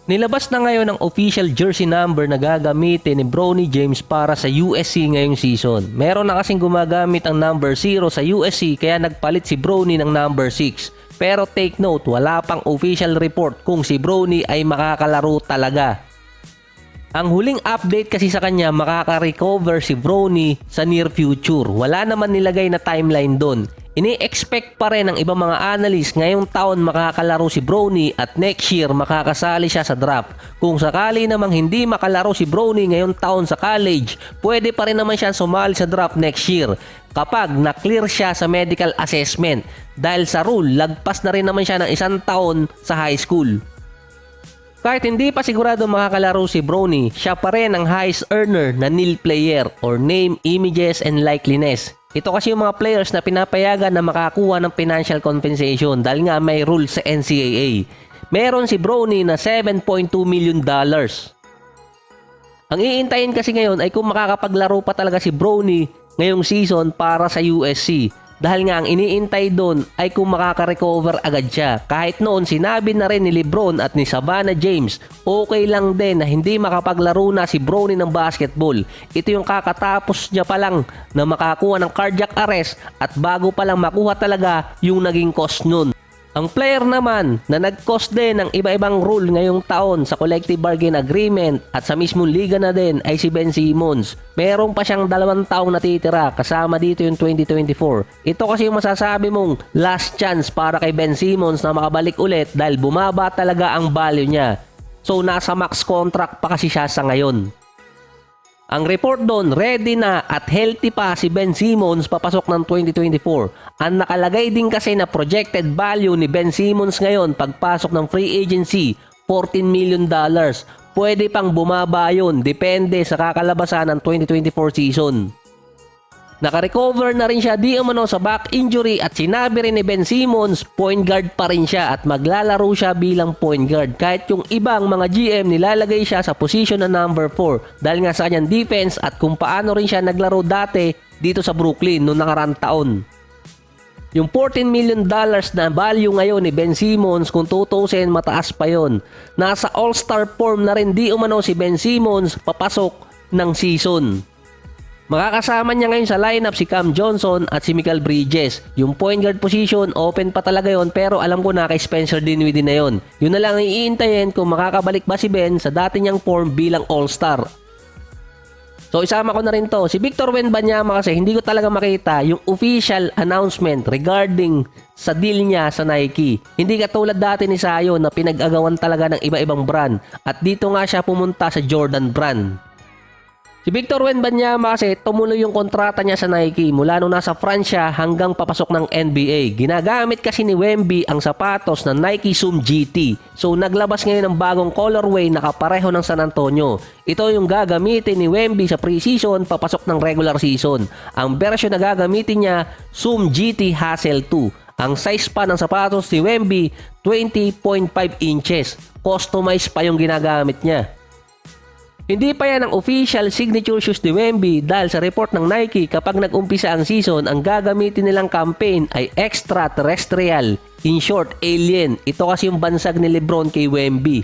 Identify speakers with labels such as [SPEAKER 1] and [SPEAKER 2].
[SPEAKER 1] Nilabas na ngayon ang official jersey number na gagamitin ni Bronny James para sa USC ngayong season. Meron na kasing gumagamit ang number 0 sa USC kaya nagpalit si Bronny ng number 6. Pero take note, wala pang official report kung si Bronny ay makakalaro talaga. Ang huling update kasi sa kanya, makaka-recover si Bronny sa near future. Wala naman nilagay na timeline doon. Ini-expect pa rin ng ibang mga analyst ngayong taon makakalaro si Bronny at next year makakasali siya sa draft. Kung sakali namang hindi makalaro si Bronny ngayong taon sa college, pwede pa rin naman siya sumali sa draft next year kapag na-clear siya sa medical assessment. Dahil sa rule, lagpas na rin naman siya ng 1 taon sa high school. Kahit hindi pa sigurado makakalaro si Bronny, siya pa rin ang highest earner na nil player or name, images, and likeliness. Ito kasi yung mga players na pinapayagan na makakuha ng financial compensation dahil nga may rule sa NCAA. Meron si Bronny na $7.2 million. Ang iintayin kasi ngayon ay kung makakapaglaro pa talaga si Bronny ngayong season para sa USC. Dahil nga ang iniintay doon ay kung makaka-recover agad siya. Kahit noon sinabi na rin ni LeBron at ni Savannah James, okay lang din na hindi makapaglaro na si Bronny ng basketball. Ito yung kakatapos niya pa lang na makakuha ng cardiac arrest at bago pa lang makuha talaga yung naging cause nun. Ang player naman na nag-cause din ng iba-ibang rule ngayong taon sa collective bargain agreement at sa mismong liga na din ay si Ben Simmons. Meron pa siyang 2 taong natitira kasama dito yung 2024. Ito kasi yung masasabi mong last chance para kay Ben Simmons na makabalik ulit dahil bumaba talaga ang value niya. So nasa max contract pa kasi siya sa ngayon. Ang report doon, ready na at healthy pa si Ben Simmons papasok ng 2024. Ang nakalagay din kasi na projected value ni Ben Simmons ngayon pagpasok ng free agency, $14 million. Pwede pang bumaba yun, depende sa kakalabasan ng 2024 season. Nakarecover na rin siya di umano sa back injury at sinabi rin ni Ben Simmons point guard pa rin siya at maglalaro siya bilang point guard kahit yung ibang mga GM nilalagay siya sa position na number 4 dahil nga sa kanyang defense at kung paano rin siya naglaro dati dito sa Brooklyn noong nakaraang taon. Yung $14 million na value ngayon ni Ben Simmons kung tutusin mataas pa yon. Nasa all-star form na rin di umano si Ben Simmons papasok ng season. Makakasama niya ngayon sa lineup si Cam Johnson at si Mikal Bridges. Yung point guard position, open pa talaga yon pero alam ko na kay Spencer Dinwiddie na yon. Yun na lang ang iintayin kung makakabalik ba si Ben sa dati niyang form bilang all-star. So isama ko na rin to. Si Victor Wembanyama kasi hindi ko talaga makita yung official announcement regarding sa deal niya sa Nike. Hindi katulad dati ni Sayo na pinag-agawan talaga ng iba-ibang brand. At dito nga siya pumunta sa Jordan brand. Si Victor Wembanyama kasi tumuloy yung kontrata niya sa Nike mula nung nasa France siya hanggang papasok ng NBA. Ginagamit kasi ni Wemby ang sapatos na Nike Zoom GT. So naglabas ngayon ng bagong colorway na kapareho ng San Antonio. Ito yung gagamitin ni Wemby sa preseason papasok ng regular season. Ang version na gagamitin niya, Zoom GT Hassel 2. Ang size pa ng sapatos ni Wemby, 20.5 inches. Customized pa yung ginagamit niya. Hindi pa yan ang official signature shoes ni Wemby dahil sa report ng Nike kapag nag-umpisa ang season, ang gagamitin nilang campaign ay extraterrestrial. In short, alien. Ito kasi yung bansag ni LeBron kay Wemby.